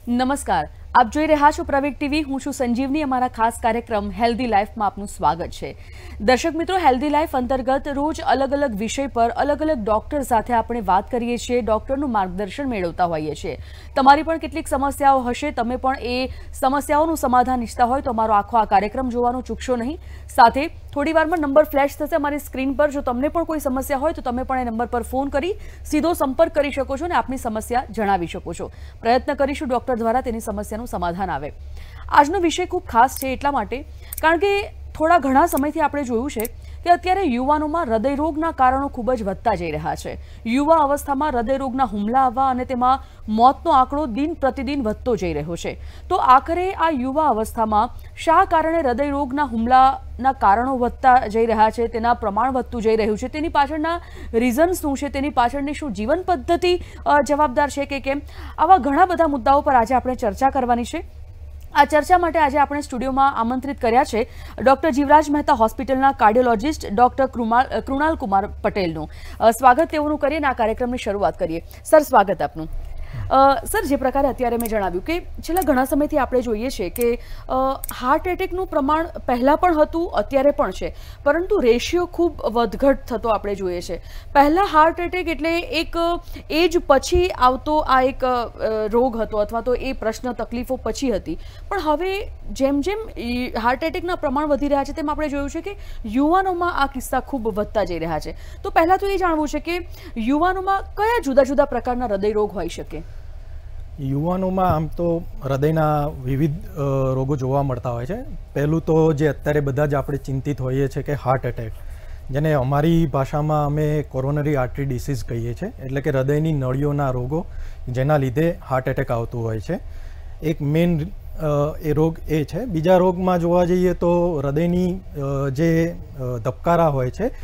નમસ્કાર, આપ જોઈ રહ્યા છો પ્રવેગ ટીવી. હું છું સંજીવની. અમારા ખાસ કાર્યક્રમ હેલ્ધી લાઈફમાં આપનું સ્વાગત છે. દર્શક મિત્રો, હેલ્ધી લાઈફ અંતર્ગત રોજ અલગ અલગ વિષય પર અલગ અલગ ડોક્ટર સાથે આપણે વાત કરીએ છીએ, ડોક્ટરનું માર્ગદર્શન મેળવતા હોઈએ છીએ. તમારી પણ કેટલીક સમસ્યાઓ હશે, તમે પણ એ સમસ્યાઓનું સમાધાન ઈચ્છતા હોય તો અમારો આખો આ કાર્યક્રમ જોવાનું ચૂકશો નહીં. સાથે થોડી વારમાં નંબર ફ્લેશ થશે અમારી સ્ક્રીન પર. જો તમને પણ કોઈ સમસ્યા હોય તો તમે પણ એ નંબર પર ફોન કરી સીધો સંપર્ક કરી શકો છો અને આપની સમસ્યા જણાવી શકો છો. પ્રયત્ન કરીશું ડોક્ટર દ્વારા તેની સમસ્યાનું સમાધાન આવે. આજનો વિષય ખૂબ ખાસ છે એટલા માટે કારણ કે થોડા ઘણા સમયથી આપણે જોયું છે કે અત્યારે યુવાનોમાં હૃદયરોગના કારણો ખૂબ જ વધતા જઈ રહ્યા છે. યુવા અવસ્થામાં હૃદયરોગના હુમલા આવવા અને તેમાં મોતનો આંકડો દિન પ્રતિદિન વધતો જઈ રહ્યો છે. તો આખરે આ યુવા અવસ્થામાં શા કારણે હૃદયરોગના હુમલાના કારણો વધતા જઈ રહ્યા છે, તેના પ્રમાણ વધતું જઈ રહ્યું છે, તેની પાછળના રીઝન શું છે, તેની પાછળની શું જીવન પદ્ધતિ જવાબદાર છે કે કેમ, આવા ઘણા બધા મુદ્દાઓ પર આજે આપણે ચર્ચા કરવાની છે. આ ચર્ચા માટે આજે આપણે સ્ટુડિયોમાં આમંત્રિત કર્યા છે ડોક્ટર જીવરાજ મહેતા હોસ્પિટલના કાર્ડિયોલોજિસ્ટ ડોક્ટર કૃણાલ કુમાર પટેલનું. સ્વાગત તેઓનું કરીએ અને આ કાર્યક્રમની શરૂઆત કરીએ. સર, સ્વાગત આપનું. સર, જે પ્રકારે અત્યારે મેં જણાવ્યું કે છેલ્લા ઘણા સમયથી આપણે જોઈએ છીએ કે હાર્ટ એટેકનું પ્રમાણ પહેલાં પણ હતું, અત્યારે પણ છે, પરંતુ રેશિયો ખૂબ વધઘટ થતો આપણે જોઈએ છે. પહેલાં હાર્ટ એટેક એટલે એક એજ પછી આવતો આ એક રોગ હતો અથવા તો એ પ્રશ્ન તકલીફો પછી હતી. પણ હવે જેમ જેમ હાર્ટ એટેકના પ્રમાણ વધી રહ્યા છે તેમ આપણે જોયું છે કે યુવાનોમાં આ કિસ્સા ખૂબ વધતા જઈ રહ્યા છે. તો પહેલાં તો એ જાણવું છે કે યુવાનોમાં કયા જુદા જુદા પ્રકારના હૃદયરોગ હોઈ શકે? યુવાનોમાં આમ તો હૃદયના વિવિધ રોગો જોવા મળતા હોય છે. પહેલું તો જે અત્યારે બધા જ આપણે ચિંતિત હોઈએ છીએ કે હાર્ટ એટેક, જેને અમારી ભાષામાં અમે કોરોનરી આર્ટરી ડિસીઝ કહીએ છીએ, એટલે કે હૃદયની નળીઓના રોગો જેના લીધે હાર્ટ એટેક આવતું હોય છે. એક મેઇન એ રોગ એ છે. બીજા રોગમાં જોવા જઈએ તો હૃદયની જે ધબકારા હોય છે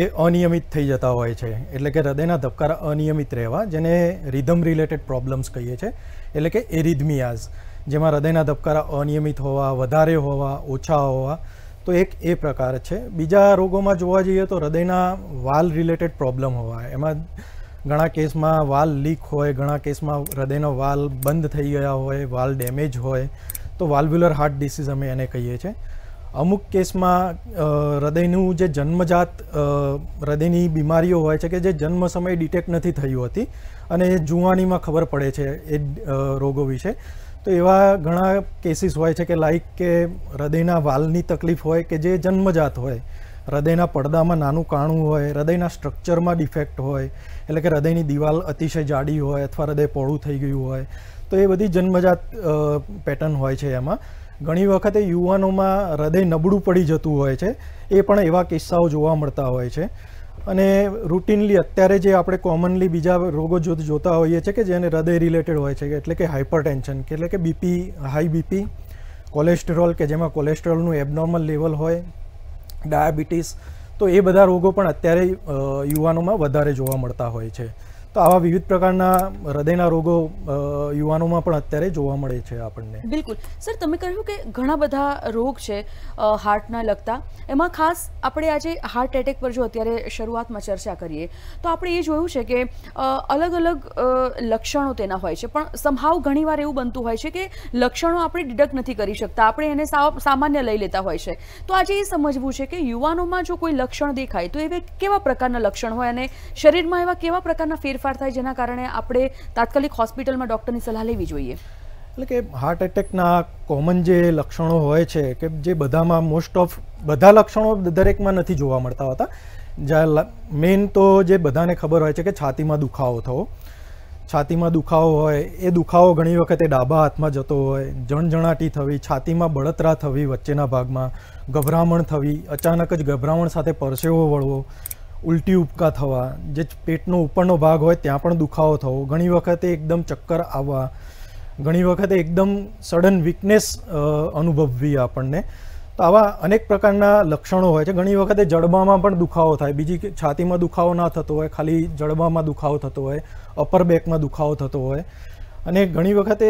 એ અનિયમિત થઈ જતા હોય છે, એટલે કે હૃદયના ધબકારા અનિયમિત રહેવા, જેને રિધમ રિલેટેડ પ્રોબ્લેમ્સ કહીએ છીએ, એટલે કે એરિધમિયાઝ, જેમાં હૃદયના ધબકારા અનિયમિત હોવા, વધારે હોવા, ઓછા હોવા, તો એક એ પ્રકાર છે. બીજા રોગોમાં જોવા જઈએ તો હૃદયના વાલ રિલેટેડ પ્રોબ્લેમ હોવા, એમાં ઘણા કેસમાં વાલ લીક હોય, ઘણા કેસમાં હૃદયનો વાલ બંધ થઈ ગયા હોય, વાલ ડેમેજ હોય, તો વાલ્વ્યુલર હાર્ટ ડિસીઝ અમે એને કહીએ છીએ. અમુક કેસમાં હૃદયનું જે જન્મજાત હૃદયની બીમારીઓ હોય છે કે જે જન્મ સમયે ડિટેક્ટ નથી થઈ હોતી અને એ જુવાનીમાં ખબર પડે છે એ રોગો વિશે. તો એવા ઘણા કેસીસ હોય છે કે લાઈક કે હૃદયના વાલની તકલીફ હોય કે જે જન્મજાત હોય, હૃદયના પડદામાં નાનું કાણું હોય, હૃદયના સ્ટ્રક્ચરમાં ડિફેક્ટ હોય, એટલે કે હૃદયની દિવાલ અતિશય જાડી હોય અથવા હૃદય પહોળું થઈ ગયું હોય, તો એ બધી જન્મજાત પેટર્ન હોય છે. એમાં ઘણી વખતે યુવાનોમાં હૃદય નબળું પડી જતું હોય છે, એ પણ એવા કિસ્સાઓ જોવા મળતા હોય છે. અને રૂટીનલી અત્યારે જે આપણે કોમનલી બીજા રોગો જોતા હોઈએ છીએ કે જેને હૃદય રિલેટેડ હોય છે, એટલે કે હાઇપરટેન્શન, એટલે કે બીપી, હાઈ બીપી, કોલેસ્ટેરોલ કે જેમાં કોલેસ્ટેરોલનું એબનોર્મલ લેવલ હોય, ડાયાબિટીસ, તો એ બધા રોગો પણ અત્યારે યુવાનોમાં વધારે જોવા મળતા હોય છે. તો આવા વિવિધ પ્રકારના હૃદયના રોગો યુવાનોમાં પણ અત્યારે જોવા મળે છે આપણને. બિલકુલ. સર, તમે કહ્યું કે ઘણા બધા રોગ છે હાર્ટના લગતા. એમાં ખાસ આપણે આજે હાર્ટ એટેક પર જો અત્યારે શરૂઆતમાં ચર્ચા કરીએ તો આપણે એ જોયું છે કે અલગ અલગ લક્ષણો તેના હોય છે, પણ સમહાવ ઘણીવાર એવું બનતું હોય છે કે લક્ષણો આપણે ડિડક્ટ નથી કરી શકતા, આપણે એને સામાન્ય લઈ લેતા હોય છે. તો આજે એ સમજવું છે કે યુવાનોમાં જો કોઈ લક્ષણ દેખાય તો એ કેવા પ્રકારના લક્ષણ હોય અને શરીરમાં એવા કેવા પ્રકારના ફેરફાર થાય જેના કારણે આપણે તાત્કાલિક હોસ્પિટલમાં ડૉક્ટરની સલાહ લેવી જોઈએ? એટલે કે હાર્ટ એટેકના કોમન જે લક્ષણો હોય છે કે જે બધામાં મોસ્ટ ઓફ બધા લક્ષણો દરેકમાં નથી જોવા મળતા હોતા. જ્યાં મેઇન તો જે બધાને ખબર હોય છે કે છાતીમાં દુખાવો થવો, છાતીમાં દુખાવો હોય, એ દુખાવો ઘણી વખતે ડાબા હાથમાં જતો હોય, જણજણાટી થવી, છાતીમાં બળતરા થવી, વચ્ચેના ભાગમાં ગભરામણ થવી, અચાનક જ ગભરામણ સાથે પરસેવો વળવો, ઉલટી ઉપકા થવા, જે પેટનો ઉપરનો ભાગ હોય ત્યાં પણ દુખાવો થવો, ઘણી વખતે એકદમ ચક્કર આવવા, ઘણી વખતે એકદમ સડન વીકનેસ અનુભવવી આપણને. તો આવા અનેક પ્રકારના લક્ષણો હોય છે. ઘણી વખતે જડબામાં પણ દુખાવો થાય, બીજી છાતીમાં દુખાવો ના થતો હોય, ખાલી જડબામાં દુખાવો થતો હોય, અપર બેકમાં દુખાવો થતો હોય. અને ઘણી વખતે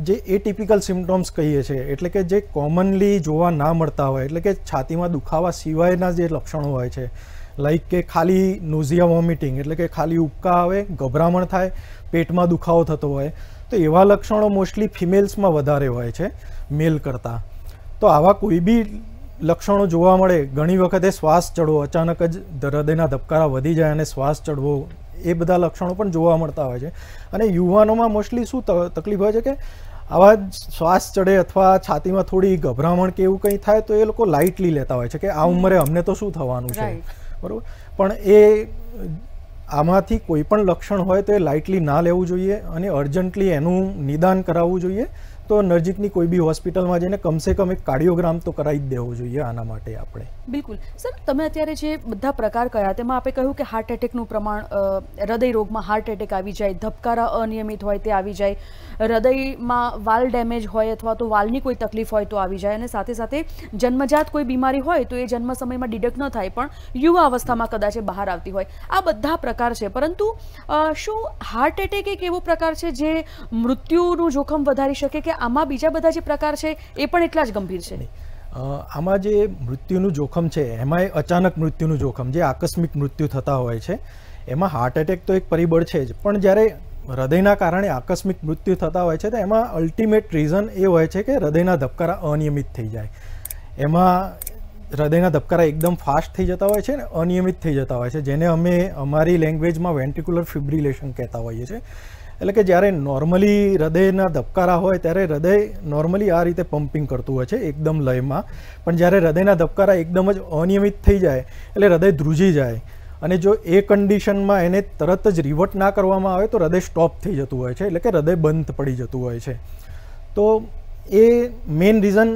જે એટિપિકલ સિમ્પટોમ્સ કહીએ છીએ, એટલે કે જે કોમનલી જોવા ના મળતા હોય, એટલે કે છાતીમાં દુખાવા સિવાયના જે લક્ષણો હોય છે, લાઈક કે ખાલી નોઝિયા વોમિટિંગ એટલે કે ખાલી ઉબકા આવે, ગભરામણ થાય, પેટમાં દુખાવો થતો હોય, તો એવા લક્ષણો મોસ્ટલી ફિમેલ્સમાં વધારે હોય છે મેલ કરતાં. તો આવા કોઈ બી લક્ષણો જોવા મળે, ઘણી વખતે શ્વાસ ચડવો, અચાનક જ હૃદયના ધબકારા વધી જાય અને શ્વાસ ચડવો, એ બધા લક્ષણો પણ જોવા મળતા હોય છે. અને યુવાનોમાં મોસ્ટલી શું તકલીફ હોય છે કે આવા શ્વાસ ચડે અથવા છાતીમાં થોડી ગભરામણ કે એવું કંઈ થાય તો એ લોકો લાઇટલી લેતા હોય છે કે આ ઉંમરે અમને તો શું થવાનું છે, બરાબર. પણ એ આમાંથી કોઈ પણ લક્ષણ હોય તો એ લાઇટલી ના લેવું જોઈએ અને અર્જન્ટલી એનું નિદાન કરાવવું જોઈએ. તો નજીકની કોઈ બી હોસ્પિટલમાં જઈને કમસે કમ એક કાર્ડિયોગ્રામ તો કરાવી જ દેવો જોઈએ આના માટે આપણે. બિલકુલ સર, તમે અત્યારે જે બધા પ્રકાર કહ્યા તેમાં આપણે કહ્યું કે હાર્ટ એટેકનું પ્રમાણ, હૃદય રોગમાં હાર્ટ એટેક આવી જાય, ધબકારા અનિયમિત હોય તે આવી જાય, હૃદયમાં વાલ ડેમેજ હોય અથવા તો વાલની કોઈ તકલીફ હોય તો આવી જાય, અને સાથે સાથે જન્મજાત કોઈ બીમારી હોય તો એ જન્મ સમયમાં ડિટેક્ટ ન થાય પણ યુવા અવસ્થામાં કદાચ બહાર આવતી હોય. આ બધા પ્રકાર છે, પરંતુ શું હાર્ટ એટેક એક એવો પ્રકાર છે જે મૃત્યુનું જોખમ વધારી શકે કે આમાં બીજા બધા જે પ્રકાર છે એ પણ એટલા જ ગંભીર છે? આમાં જે મૃત્યુનું જોખમ છે એમાં અચાનક મૃત્યુનું જોખમ, જે આકસ્મિક મૃત્યુ થતા હોય છે, એમાં હાર્ટ એટેક તો એક પરિબળ છે જ, પણ જ્યારે હૃદયના કારણે આકસ્મિક મૃત્યુ થતા હોય છે તો એમાં અલ્ટિમેટ રીઝન એ હોય છે કે હૃદયના ધબકારા અનિયમિત થઈ જાય. એમાં હૃદયના ધબકારા એકદમ ફાસ્ટ થઈ જતા હોય છે ને અનિયમિત થઈ જતા હોય છે, જેને અમે અમારી લેંગ્વેજમાં વેન્ટ્રિક્યુલર ફિબ્રિલેશન કહેતા હોઈએ છીએ. એટલે કે જ્યારે નોર્મલી હૃદયના ધબકારા હોય ત્યારે હૃદય નોર્મલી આ રીતે પમ્પિંગ કરતું હોય છે એકદમ લયમાં, પણ જ્યારે હૃદયના ધબકારા એકદમ જ અનિયમિત થઈ જાય એટલે હૃદય ધ્રુજી જાય, અને જો એ કન્ડિશનમાં એને તરત જ રિવર્ટ ના કરવામાં આવે તો હૃદય સ્ટોપ થઈ જતું હોય છે, એટલે કે હૃદય બંધ પડી જતું હોય છે. તો એ મેઇન રીઝન,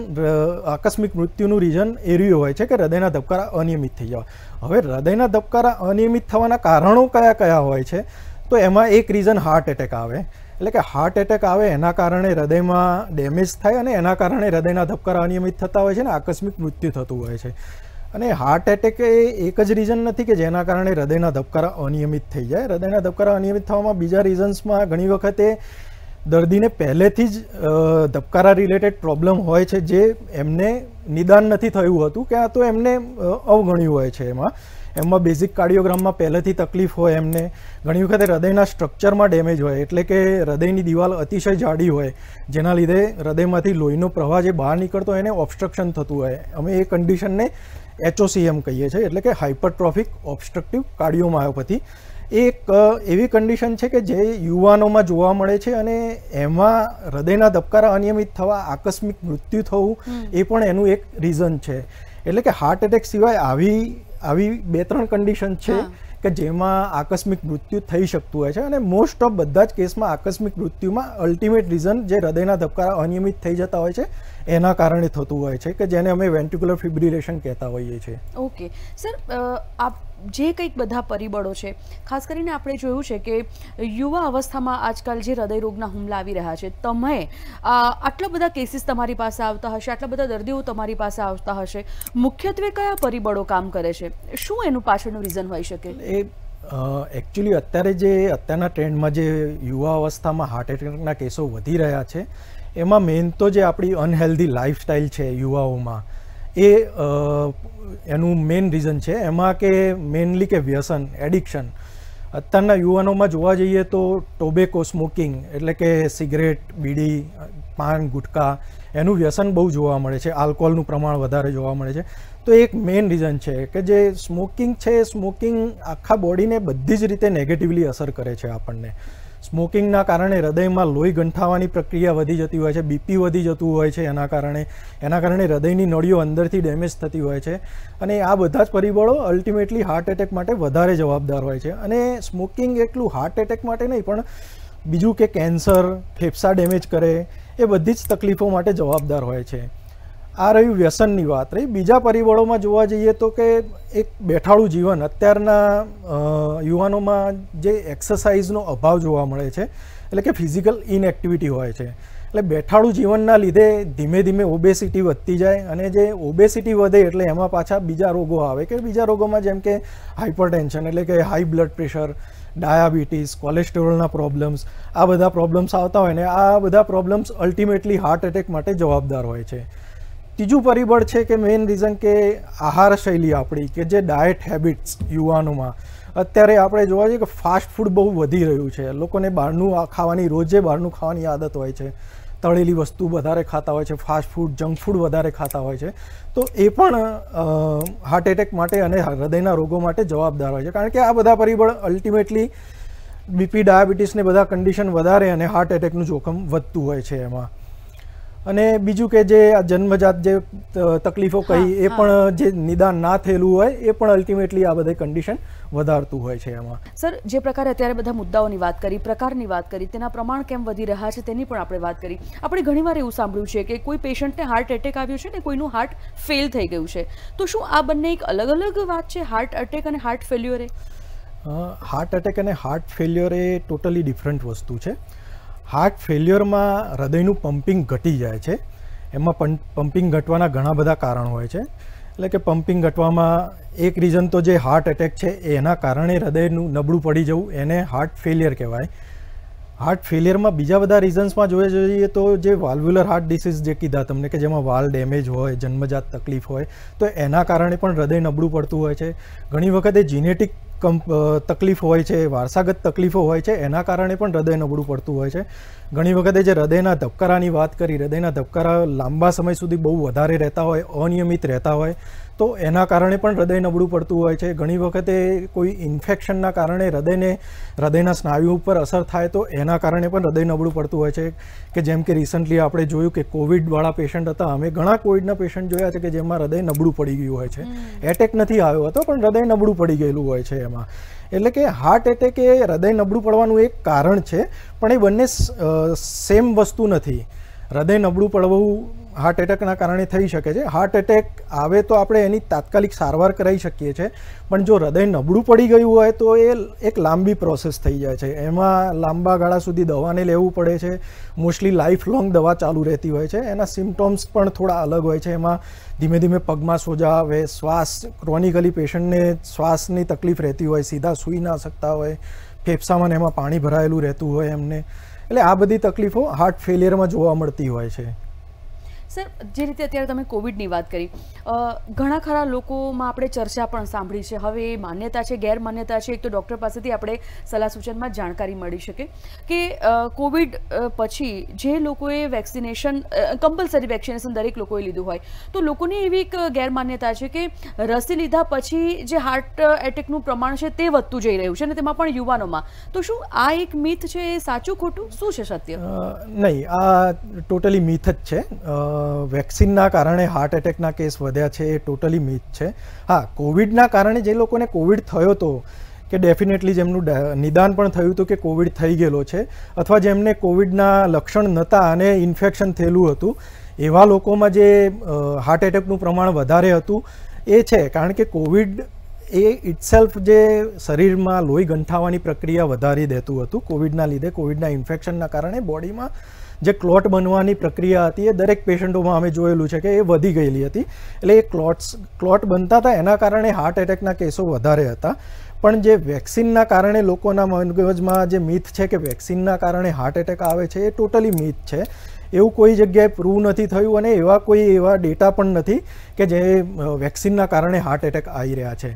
આકસ્મિક મૃત્યુનું રીઝન એ રહ્યું હોય છે કે હૃદયના ધબકારા અનિયમિત થઈ જવા. હવે હૃદયના ધબકારા અનિયમિત થવાના કારણો કયા કયા હોય છે, તો એમાં એક રીઝન હાર્ટ એટેક આવે. એટલે કે હાર્ટ એટેક આવે એના કારણે હૃદયમાં ડેમેજ થાય અને એના કારણે હૃદયના ધબકારા અનિયમિત થતા હોય છે ને આકસ્મિક મૃત્યુ થતું હોય છે. અને હાર્ટ એટેક એ એક જ રીઝન નથી કે જેના કારણે હૃદયના ધબકારા અનિયમિત થઈ જાય. હૃદયના ધબકારા અનિયમિત થવામાં બીજા રીઝન્સમાં ઘણી વખતે દર્દીને પહેલેથી જ ધબકારા રિલેટેડ પ્રોબ્લેમ હોય છે જે એમને નિદાન નથી થયું હતું કે આ તો એમને અવગણ્યું હોય છે. એમાં બેઝિક કાર્ડિયોગ્રામમાં પહેલેથી તકલીફ હોય એમને, ઘણી વખતે હૃદયના સ્ટ્રક્ચરમાં ડેમેજ હોય, એટલે કે હૃદયની દિવાલ અતિશય જાડી હોય જેના લીધે હૃદયમાંથી લોહીનો પ્રવાહ જે બહાર નીકળતો હોય એને ઓબ્સ્ટ્રક્શન થતું હોય. અમે એ કન્ડિશનને HOCM કહીએ છીએ, એટલે કે હાઇપરટ્રોફિક ઓબ્સ્ટ્રક્ટિવ કાર્ડિયોમાયોપેથી. એ એક એવી કન્ડિશન છે કે જે યુવાનોમાં જોવા મળે છે અને એમાં હૃદયના ધબકારા અનિયમિત થવા, આકસ્મિક મૃત્યુ થવું એ પણ એનું એક રીઝન છે. એટલે કે હાર્ટ એટેક સિવાય આવી 2-3 કન્ડિશન છે કે જેમાં આકસ્મિક મૃત્યુ થઈ શકતું હોય છે, અને મોસ્ટ ઓફ બધા જ કેસમાં આકસ્મિક મૃત્યુમાં અલ્ટિમેટ રીઝન જે હૃદયના ધબકારા અનિયમિત થઈ જતા હોય છે એના કારણે થતું હોય છે કે જેને અમે વેન્ટ્રિક્યુલર ફિબ્રિલેશન કહેતા હોઈએ છીએ. ઓકે સર, આપ જે કંઈક બધા પરિબળો છે, ખાસ કરીને આપણે જોયું છે કે યુવા અવસ્થામાં આજકાલ જે હૃદય રોગના હુમલા આવી રહ્યા છે, તમે આટલા બધા કેસીસ તમારી પાસે આવતા હશે, આટલા બધા દર્દીઓ તમારી પાસે આવતા હશે, મુખ્યત્વે કયા પરિબળો કામ કરે છે? શું એનું પાછળનું રીઝન હોઈ શકે? એ એકચ્યુઅલી અત્યારના ટ્રેન્ડમાં જે યુવા અવસ્થામાં હાર્ટ એટેકના કેસો વધી રહ્યા છે એમાં મેઇન તો જે આપણી અનહેલ્ધી લાઈફસ્ટાઈલ છે યુવાઓમાં, એ એનું મેઇન રીઝન છે. એમાં કે મેઇનલી કે વ્યસન, એડિક્શન. અત્યારના યુવાનોમાં જોવા જઈએ તો ટોબેકો સ્મોકિંગ એટલે કે સિગરેટ, બીડી, પાન, ગુટકા એનું વ્યસન બહુ જોવા મળે છે. આલ્કોહોલનું પ્રમાણ વધારે જોવા મળે છે. તો એક મેઇન રીઝન છે કે જે સ્મોકિંગ છે, સ્મોકિંગ આખા બોડીને બધી જ રીતે નેગેટિવલી અસર કરે છે આપણને. સ્મોકિંગના કારણે હૃદયમાં લોહી ગંઠાવાની પ્રક્રિયા વધી જતી હોય છે, બીપી વધી જતું હોય છે, એના કારણે હૃદયની નળીઓ અંદરથી ડેમેજ થતી હોય છે, અને આ બધા જ પરિબળો અલ્ટિમેટલી હાર્ટ એટેક માટે વધારે જવાબદાર હોય છે. અને સ્મોકિંગ એકલું હાર્ટ એટેક માટે નહીં પણ બીજું કે કેન્સર, ફેફસા ડેમેજ કરે, એ બધી જ તકલીફો માટે જવાબદાર હોય છે. આ રહ્યું વ્યસનની વાત રહી. બીજા પરિબળોમાં જોવા જઈએ તો કે એક બેઠાડું જીવન, અત્યારના યુવાનોમાં જે એક્સરસાઇઝનો અભાવ જોવા મળે છે, એટલે કે ફિઝિકલ ઇનએક્ટિવિટી હોય છે. એટલે બેઠાડું જીવનના લીધે ધીમે ધીમે ઓબેસિટી વધતી જાય, અને જે ઓબેસિટી વધે એટલે એમાં પાછા બીજા રોગો આવે કે બીજા રોગોમાં જેમ કે હાઇપરટેન્શન એટલે કે હાઈ બ્લડ પ્રેશર, ડાયાબિટીસ, કોલેસ્ટેરોલના પ્રોબ્લેમ્સ, આ બધા પ્રોબ્લેમ્સ આવતા હોય ને આ બધા પ્રોબ્લેમ્સ અલ્ટિમેટલી હાર્ટ એટેક માટે જવાબદાર હોય છે. ત્રીજું પરિબળ છે કે મેઇન રીઝન કે આહાર શૈલી આપણી, કે જે ડાયટ હેબિટ્સ યુવાનોમાં અત્યારે આપણે જોવા જઈએ કે ફાસ્ટ ફૂડ બહુ વધી રહ્યું છે. લોકોને બહારનું ખાવાની, રોજે બહારનું ખાવાની આદત હોય છે, તળેલી વસ્તુ વધારે ખાતા હોય છે, ફાસ્ટ ફૂડ, જંક ફૂડ વધારે ખાતા હોય છે. તો એ પણ હાર્ટ એટેક માટે અને હૃદયના રોગો માટે જવાબદાર હોય છે, કારણ કે આ બધા પરિબળ અલ્ટિમેટલી બીપી, ડાયાબિટીસને બધા કન્ડિશન વધારે અને હાર્ટ એટેકનું જોખમ વધતું હોય છે એમાં. અને બીજું કે જે આ જન્મજાત જે તકલીફો કહી એ પણ જે નિદાન ના થયેલું હોય એ પણ અલ્ટિમેટલી આ બધી કન્ડિશન વધારતું હોય છે એમાં. સર, જે પ્રકારે અત્યારે બધા મુદ્દાઓની વાત કરી, પ્રકારની વાત કરી, તેના પ્રમાણ કેમ વધી રહ્યા છે તેની પણ આપણે વાત કરી. આપણે ઘણીવાર એવું સાંભળ્યું છે કે કોઈ પેશન્ટને હાર્ટ એટેક આવ્યો છે ને કોઈનું હાર્ટ ફેલ થઈ ગયું છે. તો શું આ બંને એક અલગ અલગ વાત છે, હાર્ટ એટેક અને હાર્ટ ફેલ્યોર? હાર્ટ એટેક અને હાર્ટ ફેલ્યોર એ ટોટલી ડિફરન્ટ વસ્તુ છે. હાર્ટ ફેલ્યોરમાં હૃદયનું પમ્પિંગ ઘટી જાય છે. એમાં પમ્પિંગ ઘટવાના ઘણા બધા કારણો હોય છે. એટલે કે પમ્પિંગ ઘટવામાં એક રીઝન તો જે હાર્ટ એટેક છે એના કારણે હૃદયનું નબળું પડી જવું, એને હાર્ટ ફેલિયર કહેવાય. હાર્ટ ફેલિયરમાં બીજા બધા રીઝન્સમાં જોઈએ તો જે વાલ્વ્યુલર હાર્ટ ડિસીઝ જે કીધા તમને, કે જેમાં વાલ ડેમેજ હોય, જન્મજાત તકલીફ હોય, તો એના કારણે પણ હૃદય નબળું પડતું હોય છે. ઘણી વખતે જીનેટિક તકલીફ હોય છે, વારસાગત તકલીફો હોય છે, એના કારણે પણ હૃદય નબળું પડતું હોય છે. ઘણી વખતે જે હૃદયના ધબકારાની વાત કરી, હૃદયના ધબકારા લાંબા સમય સુધી બહુ વધારે રહેતા હોય, અનિયમિત રહેતા હોય, તો એના કારણે પણ હૃદય નબળું પડતું હોય છે. ઘણી વખતે કોઈ ઇન્ફેક્શનના કારણે હૃદયના સ્નાયુ ઉપર અસર થાય તો એના કારણે પણ હૃદય નબળું પડતું હોય છે. કે જેમ કે રિસન્ટલી આપણે જોયું કે કોવિડવાળા પેશન્ટ હતા, અમે ઘણા કોવિડના પેશન્ટ જોયા છે કે જેમાં હૃદય નબળું પડી ગયું હોય છે. એટેક નથી આવ્યો હતો પણ હૃદય નબળું પડી ગયેલું હોય છે એમાં. એટલે કે હાર્ટ એટેક એ હૃદય નબળું પડવાનું એક કારણ છે, પણ એ બંને સેમ વસ્તુ નથી. હૃદય નબળું પડવું હાર્ટ એટેકના કારણે થઈ શકે છે. હાર્ટ એટેક આવે તો આપણે એની તાત્કાલિક સારવાર કરાવી શકીએ છીએ, પણ જો હૃદય નબળું પડી ગયું હોય તો એ એક લાંબી પ્રોસેસ થઈ જાય છે. એમાં લાંબા ગાળા સુધી દવાને લેવું પડે છે. મોસ્ટલી લાઈફ લોંગ દવા ચાલુ રહેતી હોય છે. એના સિમ્ટોમ્સ પણ થોડા અલગ હોય છે. એમાં ધીમે ધીમે પગમાં સોજા આવે, શ્વાસ, ક્રોનિકલી પેશન્ટને શ્વાસની તકલીફ રહેતી હોય, સીધા સૂઈ ના શકતા હોય, ફેફસામાં એમાં પાણી ભરાયેલું રહેતું હોય એમને. એટલે આ બધી તકલીફો હાર્ટ ફેલિયરમાં જોવા મળતી હોય છે. સર, જે રીતે અત્યારે તમે કોવિડની વાત કરી, ઘણા ખરા લોકોમાં આપણે ચર્ચા પણ સાંભળી છે. હવે એ માન્યતા છે, ગેરમાન્યતા છે, એક તો ડૉક્ટર પાસેથી આપણે સલાહ સૂચનમાં જાણકારી મળી શકે કે કોવિડ પછી જે લોકોએ વેક્સિનેશન, કમ્પલસરી વેક્સિનેશન દરેક લોકોએ લીધું હોય, તો લોકોની એવી એક ગેરમાન્યતા છે કે રસી લીધા પછી જે હાર્ટ એટેકનું પ્રમાણ છે તે વધતું જઈ રહ્યું છે, અને તેમાં પણ યુવાનોમાં. તો શું આ એક મિથ છે? એ સાચું ખોટું શું છે, સત્ય? નહીં, આ ટોટલી મિથ જ છે. વેક્સિનના કારણે હાર્ટ એટેકના કેસ વધ્યા છે એ ટોટલી મિથ છે. હા, કોવિડના કારણે જે લોકોને કોવિડ થયો હતો, કે ડેફિનેટલી જેમનું નિદાન પણ થયું હતું કે કોવિડ થઈ ગયેલો છે, અથવા જેમને કોવિડના લક્ષણ નહોતા અને ઇન્ફેક્શન થયેલું હતું, એવા લોકોમાં જે હાર્ટ એટેકનું પ્રમાણ વધારે હતું એ છે. કારણ કે કોવિડ એ ઇટસેલ્ફ જે શરીરમાં લોહી ગંઠાવાની પ્રક્રિયા વધારી દેતું હતું. કોવિડના લીધે, કોવિડના ઇન્ફેક્શનના કારણે બોડીમાં જે ક્લોટ બનવાની પ્રક્રિયા હતી એ દરેક પેશન્ટોમાં અમે જોયેલું છે કે એ વધી ગયેલી હતી. એટલે એ ક્લોટ બનતા હતા, એના કારણે હાર્ટ એટેકના કેસો વધારે હતા. પણ જે વેક્સિનના કારણે લોકોના મગજમાં જે મિથ છે કે વેક્સિનના કારણે હાર્ટ એટેક આવે છે, એ ટોટલી મિથ છે. એવું કોઈ જગ્યાએ પ્રૂવ નથી થયું અને એવા ડેટા પણ નથી કે જે વેક્સિનના કારણે હાર્ટ એટેક આવી રહ્યા છે.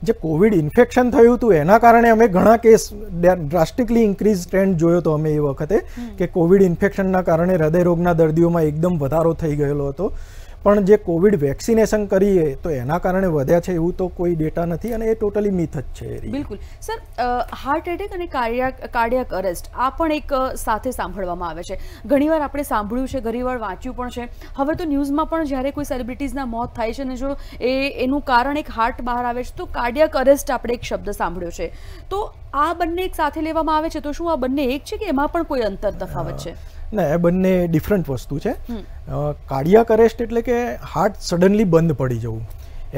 જે કોવિડ ઇન્ફેક્શન થયું હતું એના કારણે અમે ઘણા કેસ ડ્રાસ્ટિકલી ઇન્ક્રીઝ ટ્રેન્ડ જોયો હતો અમે એ વખતે, કે કોવિડ ઇન્ફેક્શનના કારણે હૃદયરોગના દર્દીઓમાં એકદમ વધારો થઈ ગયેલો હતો. પણ જે કોવિડ વેક્સિનેશન કરીએ તો એના કારણે વધ્યા છે એવું તો કોઈ ડેટા નથી, અને એ ટોટલી મિથ જ છે. બિલકુલ. સર, હાર્ટ એટેક અને કાર્ડિયાક અરેસ્ટ આ પણ એક સાથે સાંભળવામાં આવે છે. ઘણીવાર આપણે સાંભળ્યું છે, ઘણીવાર વાંચ્યું પણ છે. હવે તો ન્યૂઝમાં પણ જ્યારે કોઈ સેલિબ્રિટીઝના મોત થાય છે ને જો એનું કારણ એક હાર્ટ બહાર આવે છે તો કાર્ડિયાક અરેસ્ટ આપણે એક શબ્દ સાંભળ્યો છે. તો આ બંને એક સાથે લેવામાં આવે છે, તો શું આ બંને એક છે કે એમાં પણ કોઈ અંતર તફાવત છે? ના, એ બંને ડિફરન્ટ વસ્તુ છે. કાર્ડિયાક અરેસ્ટ એટલે કે હાર્ટ સડનલી બંધ પડી જવું.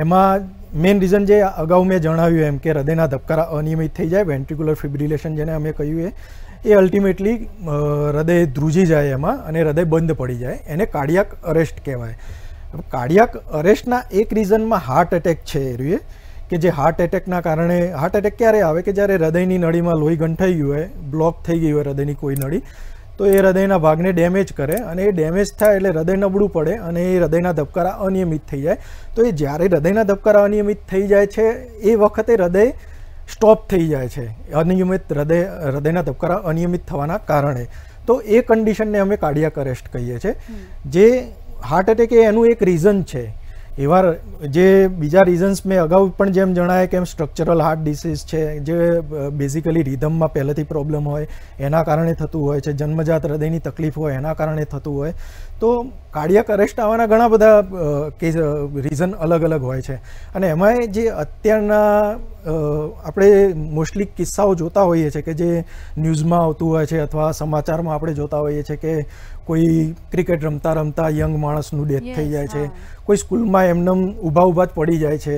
એમાં મેઇન રીઝન જે અગાઉ મેં જણાવ્યું એમ કે હૃદયના ધબકારા અનિયમિત થઈ જાય, વેન્ટ્રિક્યુલર ફિબ્રિલેશન જેને અમે કહ્યું એ અલ્ટિમેટલી હૃદય ધ્રુજી જાય એમાં અને હૃદય બંધ પડી જાય, એને કાર્ડિયાક અરેસ્ટ કહેવાય. કાર્ડિયાક અરેસ્ટના એક રીઝનમાં હાર્ટ એટેક છે એ, કે જે હાર્ટ એટેકના કારણે, હાર્ટ એટેક ક્યારે આવે કે જ્યારે હૃદયની નળીમાં લોહી ગંઠાઈ ગયું હોય, બ્લોક થઈ ગઈ હોય હૃદયની કોઈ નળી, તો એ હૃદયના ભાગને ડેમેજ કરે અને એ ડેમેજ થાય એટલે હૃદય નબળું પડે અને એ હૃદયના ધબકારા અનિયમિત થઈ જાય. તો એ જ્યારે હૃદયના ધબકારા અનિયમિત થઈ જાય છે એ વખતે હૃદય સ્ટોપ થઈ જાય છે, હૃદયના ધબકારા અનિયમિત થવાના કારણે. તો એ કન્ડિશનને અમે કાર્ડિયાક અરેસ્ટ કહીએ છીએ. જે હાર્ટ એટેક એનું એક રીઝન છે. એવા જે બીજા રીઝન્સ મેં અગાઉ પણ જેમ જણાવ્યા કે એમ સ્ટ્રક્ચરલ હાર્ટ ડિસીઝ છે, જે બેઝિકલી રિધમમાં પહેલેથી પ્રોબ્લેમ હોય એના કારણે થતું હોય છે, જન્મજાત હૃદયની તકલીફ હોય એના કારણે થતું હોય. તો કાર્ડિયાક અરેસ્ટ આવવાના ઘણા બધા રીઝન અલગ અલગ હોય છે. અને એમાં જે અત્યારના આપણે મોસ્ટલી કિસ્સાઓ જોતા હોઈએ છીએ કે જે ન્યૂઝમાં આવતું હોય છે અથવા સમાચારમાં આપણે જોતા હોઈએ છીએ કે કોઈ ક્રિકેટ રમતા રમતા યંગ માણસનું ડેથ થઈ જાય છે, કોઈ સ્કૂલમાં એમને ઊભા જ પડી જાય છે,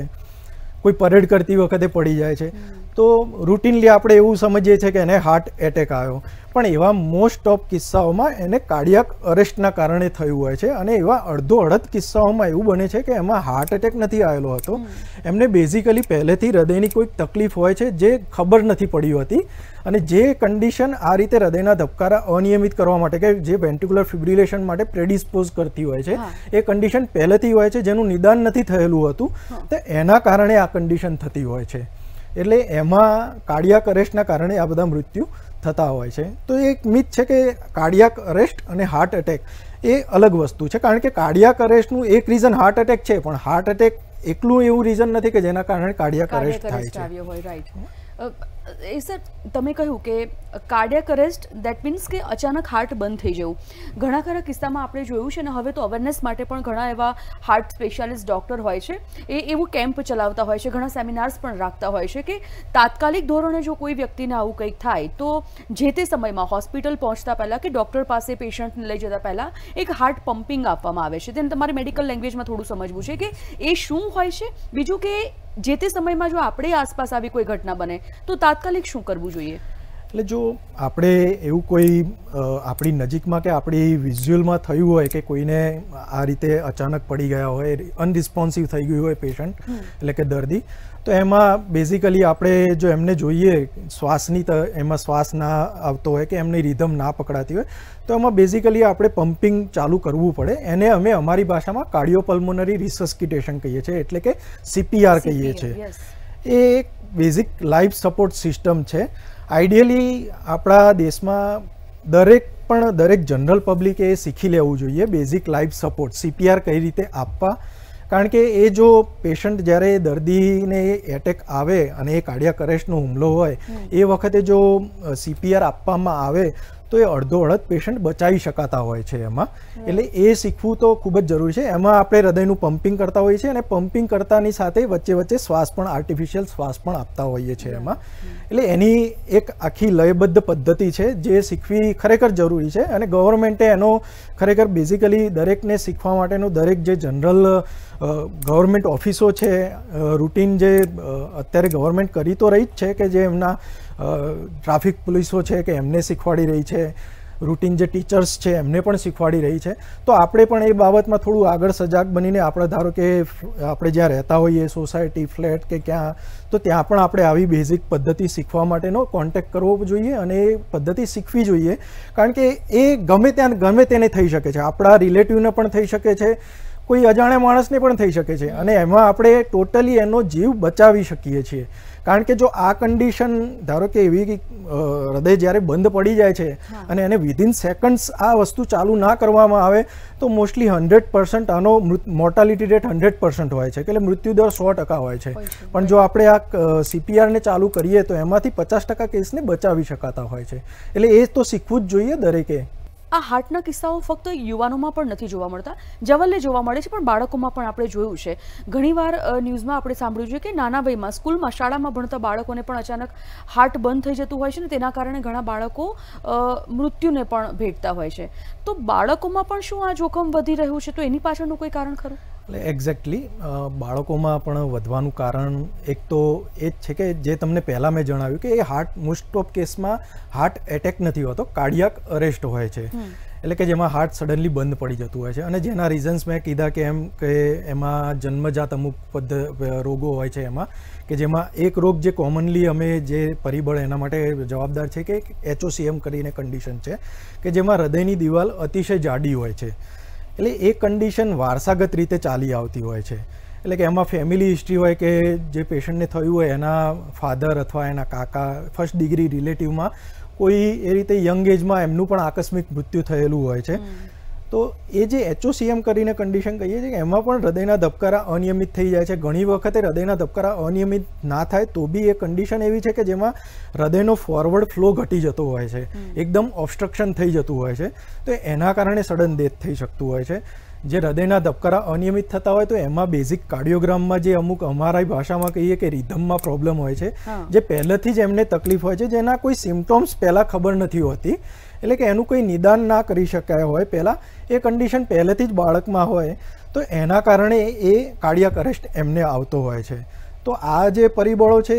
કોઈ પરેડ કરતી વખતે પડી જાય છે. તો રૂટીનલી આપણે એવું સમજીએ છીએ કે એને હાર્ટ એટેક આવ્યો, પણ એવા મોસ્ટ ઓફ કિસ્સાઓમાં એને કાર્ડિયાક અરેસ્ટના કારણે થયું હોય છે. અને એવા અડધ કિસ્સાઓમાં એવું બને છે કે એમાં હાર્ટ એટેક નથી આવેલો હતો, એમને બેઝિકલી પહેલેથી હૃદયની કોઈક તકલીફ હોય છે જે ખબર નથી પડી હોતી. અને જે કન્ડિશન આ રીતે હૃદયના ધબકારા અનિયમિત કરવા માટે કે જે વેન્ટ્રિક્યુલર ફિબ્રિલેશન માટે પ્રેડિસ્પોઝ કરતી હોય છે, એ કન્ડિશન પહેલેથી હોય છે જેનું નિદાન નથી થયેલું હતું, તો એના કારણે આ કન્ડિશન થતી હોય છે. એટલે એમાં કાર્ડિયાક અરેસ્ટના કારણે આ બધા મૃત્યુ થતા હોય છે. તો એક મિથ છે કે કાર્ડિયાક અરેસ્ટ અને હાર્ટ એટેક એ અલગ વસ્તુ છે, કારણ કે કાર્ડિયાક અરેસ્ટનું એક રીઝન હાર્ટ એટેક છે, પણ હાર્ટ એટેક એકલું એવું રીઝન નથી કે જેના કારણે કાર્ડિયાક અરેસ્ટ થાય છે. એ સર તમે કહ્યું કે કાર્ડિયાક અરેસ્ટ દેટ મીન્સ કે અચાનક હાર્ટ બંધ થઈ જવું. ઘણા ખરા કિસ્સામાં આપણે જોયું છે, અને હવે તો અવેરનેસ માટે પણ ઘણા એવા હાર્ટ સ્પેશિયાલિસ્ટ ડૉક્ટર હોય છે, એ એવું કેમ્પ ચલાવતા હોય છે, ઘણા સેમિનાર્સ પણ રાખતા હોય છે કે તાત્કાલિક ધોરણે જો કોઈ વ્યક્તિને આવું કંઈક થાય તો જે તે સમયમાં હોસ્પિટલ પહોંચતા પહેલાં કે ડૉક્ટર પાસે પેશન્ટને લઈ જતા પહેલાં એક હાર્ટ પમ્પિંગ આપવામાં આવે છે. તેને તમારે મેડિકલ લેંગ્વેજમાં થોડું સમજવું છે કે એ શું હોય છે. બીજું કે જે તે સમયમાં જો આપણે આસપાસ આવી કોઈ ઘટના બને તો તાત્કાલિક શું કરવું જોઈએ? એટલે જો આપણે એવું કોઈ આપણી નજીકમાં કે આપણી વિઝ્યુઅલમાં થયું હોય કે કોઈને આ રીતે અચાનક પડી ગયા હોય, અનરિસ્પોન્સિવ થઈ ગયું હોય પેશન્ટ એટલે કે દર્દી, તો એમાં બેઝિકલી આપણે જો એમને જોઈએ એમાં શ્વાસ ના આવતો હોય કે એમની રિધમ ના પકડાતી હોય, તો એમાં બેઝિકલી આપણે પમ્પિંગ ચાલુ કરવું પડે. એને અમે અમારી ભાષામાં કાર્ડિયોપલ્મોનરી રિસસ્કિટેશન કહીએ છીએ, એટલે કે CPR કહીએ છીએ. એ એક બેઝિક લાઈફ સપોર્ટ સિસ્ટમ છે. આઈડિયલી આપણા દેશમાં દરેક જનરલ પબ્લિકે એ શીખી લેવું જોઈએ બેઝિક લાઈફ સપોર્ટ CPR કઈ રીતે આપવા. કારણ કે એ જો પેશન્ટ જ્યારે દર્દીને એટેક આવે અને એ કાર્ડિયાક અરેસ્ટનો હુમલો હોય એ વખતે જો CPR આપવામાં આવે તો એ અડધો પેશન્ટ બચાવી શકાતા હોય છે એમાં. એટલે એ શીખવું તો ખૂબ જ જરૂરી છે. એમાં આપણે હૃદયનું પમ્પિંગ કરતા હોઈએ છીએ અને પમ્પિંગ કરતાની સાથે વચ્ચે શ્વાસ પણ આર્ટિફિશિયલ શ્વાસ પણ આપતા હોઈએ છીએ એમાં. એટલે એની એક આખી લયબદ્ધ પદ્ધતિ છે જે શીખવી ખરેખર જરૂરી છે. અને ગવર્મેન્ટે એનો ખરેખર બેઝિકલી દરેકને શીખવા માટેનો દરેક જે જનરલ ગવર્મેન્ટ ઓફિસો છે, રૂટીન જે અત્યારે ગવર્મેન્ટ કરી તો રહી જ છે કે જે એમના ટ્રાફિક પોલીસો છે કે એમને શીખવાડી રહી છે, રૂટીન જે ટીચર્સ છે એમને પણ શીખવાડી રહી છે. તો આપણે પણ એ બાબતમાં થોડું આગળ સજાગ બનીને આપણે ધારો કે આપણે જ્યાં રહેતા હોઈએ સોસાયટી, ફ્લેટ કે ક્યાં, તો ત્યાં પણ આપણે આવી બેઝિક પદ્ધતિ શીખવા માટેનો કોન્ટેક્ટ કરવો જોઈએ અને એ પદ્ધતિ શીખવી જોઈએ. કારણ કે એ ગમે તેને થઈ શકે છે, આપણા રિલેટિવને પણ થઈ શકે છે, કોઈ અજાણ્યા માણસને પણ થઈ શકે છે, અને એમાં આપણે ટોટલી એનો જીવ બચાવી શકીએ છીએ. કારણ કે જો આ કન્ડિશન ધારો કે એવી હૃદય જ્યારે બંધ પડી જાય છે અને એને વિધિન સેકન્ડ્સ આ વસ્તુ ચાલુ ના કરવામાં આવે તો મોસ્ટલી 100% આનો મોર્ટાલિટી રેટ 100% હોય છે, એટલે મૃત્યુદર 100% હોય છે. પણ જો આપણે આ CPR ને ચાલુ કરીએ તો એમાંથી 50% કેસને બચાવી શકાતા હોય છે. એટલે એ તો શીખવું જ જોઈએ દરેકે. આ હાર્ટના કિસ્સાઓ ફક્ત યુવાનોમાં પણ નથી જોવા મળતા, જવલ્લે જોવા મળે છે, પણ બાળકોમાં પણ આપણે જોયું છે. ઘણીવાર ન્યૂઝમાં આપણે સાંભળ્યું છે કે નાના વયમાં સ્કૂલમાં, શાળામાં ભણતા બાળકોને પણ અચાનક હાર્ટ બંધ થઈ જતું હોય છે ને તેના કારણે ઘણા બાળકો મૃત્યુને પણ ભેટતા હોય છે. તો બાળકોમાં પણ શું આ જોખમ વધી રહ્યું છે? તો એની પાછળનું કોઈ કારણ ખરું? એટલે એક્ઝેક્ટલી બાળકોમાં પણ વધવાનું કારણ એક તો એ જ છે કે જે તમને પહેલાં મેં જણાવ્યું કે એ મોસ્ટ ઓફ કેસમાં હાર્ટ એટેક નથી હોતો, કાર્ડિયાક અરેસ્ટ હોય છે. એટલે કે જેમાં હાર્ટ સડનલી બંધ પડી જતું હોય છે. અને જેના રીઝન્સ મેં કીધા કે એમ કે એમાં જન્મજાત અમુક રોગો હોય છે એમાં, કે જેમાં એક રોગ જે કોમનલી અમે જે પરિબળ એના માટે જવાબદાર છે કે HOCM કરીને કન્ડિશન છે કે જેમાં હૃદયની દિવાલ અતિશય જાડી હોય છે. એટલે એ કન્ડિશન વારસાગત રીતે ચાલી આવતી હોય છે. એટલે કે એમાં ફેમિલી હિસ્ટ્રી હોય કે જે પેશન્ટને થયું હોય એના ફાધર અથવા એના કાકા ફર્સ્ટ ડિગ્રી રિલેટિવમાં કોઈ એ રીતે યંગ એજમાં એમનું પણ આકસ્મિક મૃત્યુ થયેલું હોય છે. તો એ જે HOCM કરીને કન્ડિશન કહીએ છીએ કે એમાં પણ હૃદયના ધબકારા અનિયમિત થઈ જાય છે. ઘણી વખતે હૃદયના ધબકારા અનિયમિત ના થાય તો બી એ કન્ડિશન એવી છે કે જેમાં હૃદયનો ફોરવર્ડ ફ્લો ઘટી જતો હોય છે, એકદમ ઓબ્સ્ટ્રક્શન થઈ જતું હોય છે. તો એના કારણે સડન ડેથ થઈ શકતું હોય છે. જે હૃદયના ધબકારા અનિયમિત થતા હોય તો એમાં બેઝિક કાર્ડિયોગ્રામમાં જે અમુક અમારા ભાષામાં કહીએ કે રિધમમાં પ્રોબ્લેમ હોય છે, જે પહેલેથી જ એમને તકલીફ હોય છે, જેના કોઈ સિમ્ટોમ્સ પહેલાં ખબર નથી હોતી, એટલે કે એનું કોઈ નિદાન ના કરી શકાય હોય પહેલાં, એ કન્ડિશન પહેલેથી જ બાળકમાં હોય તો એના કારણે એ કાર્ડિયાક અરેસ્ટ એમને આવતો હોય છે. તો આ જે પરિબળો છે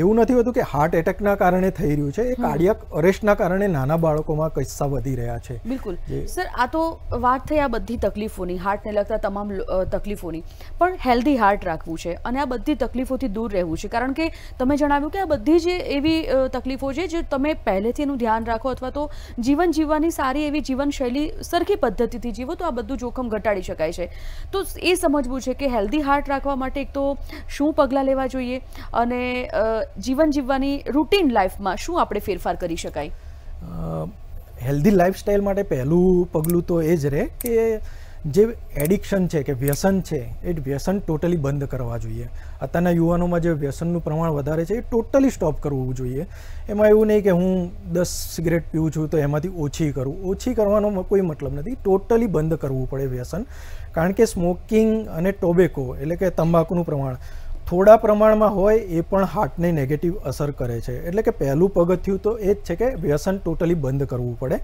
એવું નથી હોતું કે હાર્ટ એટેકના કારણે થઈ રહ્યું છે, એ કાર્ડિયાક અરેસ્ટના કારણે નાના બાળકોમાં કિસ્સા વધી રહ્યા છે. બિલકુલ સર, આ તો વાત થઈ આ બધી તકલીફોની, હાર્ટને લગતા તમામ તકલીફોની, પણ હેલ્ધી હાર્ટ રાખવું છે અને આ બધી તકલીફોથી દૂર રહેવું છે. કારણ કે તમે જણાવ્યું કે આ બધી જ એવી તકલીફો છે જે તમે પહેલેથી એનું ધ્યાન રાખો અથવા તો જીવન જીવવાની સારી એવી જીવનશૈલી સરખી પદ્ધતિથી જીવો તો આ બધું જોખમ ઘટાડી શકાય છે. તો એ સમજવું છે કે હેલ્ધી હાર્ટ રાખવા માટે એક તો શું પગલાં લેવા જોઈએ અને જીવન જીવવાની રૂટીન લાઈફમાં શું આપણે ફેરફાર કરી શકાય? હેલ્ધી લાઈફસ્ટાઈલ માટે પહેલું પગલું તો એ જ રહે કે જે એડિક્શન છે કે વ્યસન છે એ વ્યસન ટોટલી બંધ કરવા જોઈએ. અત્યારના યુવાનોમાં જે વ્યસનનું પ્રમાણ વધારે છે એ ટોટલી સ્ટોપ કરવું જોઈએ. એમાં એવું નહીં કે હું 10 સિગરેટ પીવું છું તો એમાંથી ઓછી કરું, ઓછી કરવાનો કોઈ મતલબ નથી, ટોટલી બંધ કરવું પડે વ્યસન. કારણ કે સ્મોકિંગ અને ટોબેકો એટલે કે તંબાકુનું પ્રમાણ થોડા પ્રમાણમાં હોય એ પણ હાર્ટને નેગેટિવ અસર કરે છે. એટલે કે પહેલું પગથિયું તો એ જ છે કે વ્યસન ટોટલી બંધ કરવું પડે.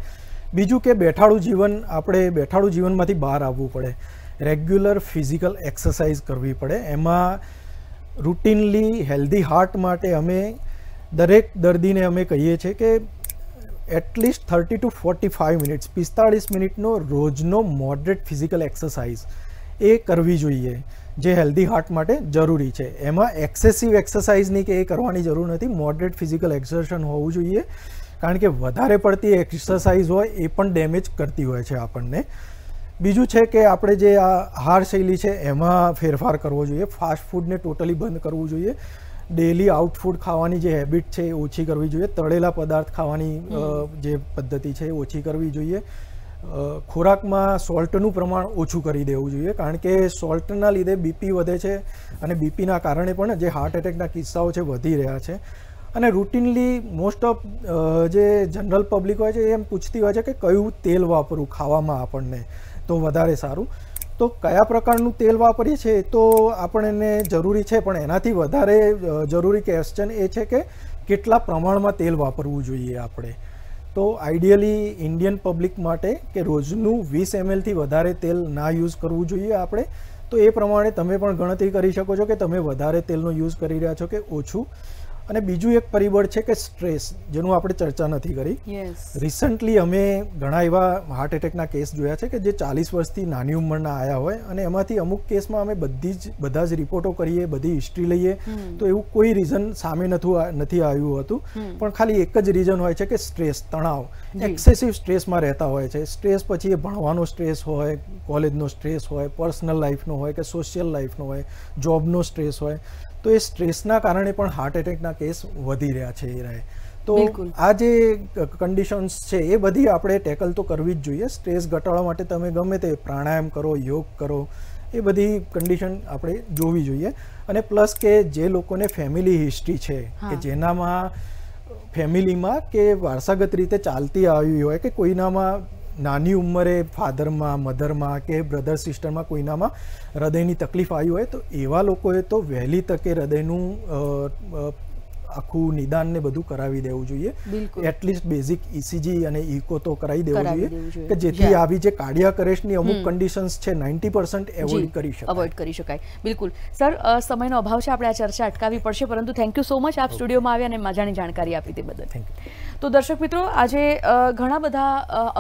બીજું કે બેઠાડું જીવન, આપણે બેઠાડું જીવનમાંથી બહાર આવવું પડે, રેગ્યુલર ફિઝિકલ એક્સરસાઇઝ કરવી પડે. એમાં રૂટીનલી હેલ્ધી હાર્ટ માટે અમે દરેક દર્દીને અમે કહીએ છીએ કે એટલીસ્ટ 30 to 45 મિનિટ્સ 45 મિનિટનો રોજનો મોડરેટ ફિઝિકલ એક્સરસાઇઝ એ કરવી જોઈએ, જે હેલ્ધી હાર્ટ માટે જરૂરી છે. એમાં એક્સેસિવ એક્સરસાઇઝની કે એ કરવાની જરૂર નથી, મોડરેટ ફિઝિકલ એક્સર્શન હોવું જોઈએ. કારણ કે વધારે પડતી એક્સરસાઇઝ હોય એ પણ ડેમેજ કરતી હોય છે આપણને. બીજું છે કે આપણે જે આ આહારશૈલી છે એમાં ફેરફાર કરવો જોઈએ. ફાસ્ટ ફૂડને ટોટલી બંધ કરવું જોઈએ. ડેલી આઉટ ફૂડ ખાવાની જે હેબિટ છે એ ઓછી કરવી જોઈએ. તળેલા પદાર્થ ખાવાની જે પદ્ધતિ છે એ ઓછી કરવી જોઈએ. ખોરાકમાં સોલ્ટનું પ્રમાણ ઓછું કરી દેવું જોઈએ, કારણ કે સોલ્ટના લીધે બીપી વધે છે અને બીપીના કારણે પણ જે હાર્ટ એટેકના કિસ્સાઓ છે વધી રહ્યા છે. અને રૂટીનલી મોસ્ટ ઓફ જે જનરલ પબ્લિક હોય છે એમ પૂછતી હોય છે કે કયું તેલ વાપરવું ખાવામાં આપણને તો વધારે સારું. તો કયા પ્રકારનું તેલ વાપરીએ છીએ તો આપણને જરૂરી છે, પણ એનાથી વધારે જરૂરી ક્વેશ્ચન એ છે કે કેટલા પ્રમાણમાં તેલ વાપરવું જોઈએ આપણે. તો આઈડિયલી ઇન્ડિયન પબ્લિક માટે કે રોજનું 20 ml થી વધારે તેલ ના યુઝ કરવું જોઈએ આપણે. તો એ પ્રમાણે તમે પણ ગણતરી કરી શકો છો કે તમે વધારે તેલનો યુઝ કરી રહ્યા છો કે ઓછું. અને બીજું એક પરિબળ છે કે સ્ટ્રેસ, જેનું આપણે ચર્ચા નથી કરી. રિસન્ટલી અમે ઘણા એવા હાર્ટ એટેકના કેસ જોયા છે કે જે 40 વર્ષથી નાની ઉંમરના આવ્યા હોય અને એમાંથી અમુક કેસમાં અમે બધા જ રિપોર્ટો કરીએ, બધી હિસ્ટ્રી લઈએ તો એવું કોઈ રીઝન સામે નથી આવ્યું હતું, પણ ખાલી એક જ રીઝન હોય છે કે સ્ટ્રેસ, તણાવ, એક્સેસિવ સ્ટ્રેસમાં રહેતા હોય છે. સ્ટ્રેસ પછી એ ભણવાનો સ્ટ્રેસ હોય, કોલેજનો સ્ટ્રેસ હોય, પર્સનલ લાઈફનો હોય કે સોશિયલ લાઈફનો હોય, જોબનો સ્ટ્રેસ હોય. તો એ સ્ટ્રેસના કારણે પણ હાર્ટ એટેકના કેસ વધી રહ્યા છે એ રહે. તો આ જે કન્ડિશન્સ છે એ બધી આપણે ટેકલ તો કરવી જ જોઈએ. સ્ટ્રેસ ઘટાડવા માટે તમે ગમે તે પ્રાણાયામ કરો, યોગ કરો, એ બધી કન્ડિશન આપણે જોવી જોઈએ. અને પ્લસ કે જે લોકોને ફેમિલી હિસ્ટ્રી છે કે જેનામાં ફેમિલીમાં કે વારસાગત રીતે ચાલતી આવી હોય કે કોઈનામાં નાની ઉંમરે ફાધરમાં, મધરમાં કે બ્રધર સિસ્ટરમાં કોઈનામાં હૃદયની તકલીફ આવી હોય તો એવા લોકોએ તો વહેલી તકે હૃદયનું આખું નિદાન ને બધું કરાવી દેવું જોઈએ. એટલીસ્ટ બેઝિક ECG અને ઇકો તો કરાવી દેવું જોઈએ કે જેથી આવી જે કાર્ડિયાક અરેસ્ટની અમુક કન્ડિશન્સ છે 90% એવોઇડ કરી શકાય. બિલકુલ સર, સમયનો અભાવ છે, આપણે આ ચર્ચા અટકાવવી પડશે, પરંતુ થેન્ક યુ સો મચ આપ સ્ટુડિયોમાં આવ્યા અને મજાની જાણકારી આપી તે બદલ. Thank you. તો દર્શક મિત્રો, આજે ઘણા બધા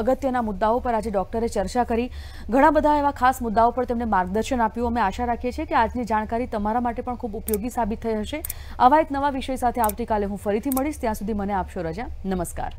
અગત્યના મુદ્દાઓ પર આજે ડૉક્ટરે ચર્ચા કરી, ઘણા બધા એવા ખાસ મુદ્દાઓ પર તેમણે માર્ગદર્શન આપ્યું. અમે આશા રાખીએ છીએ કે આજની જાણકારી તમારા માટે પણ ખૂબ ઉપયોગી સાબિત થઈ હશે. આવા એક નવા વિષય સાથે આવતીકાલે હું ફરીથી મળીશ. ત્યાં સુધી મને આપશો રજા. નમસ્કાર.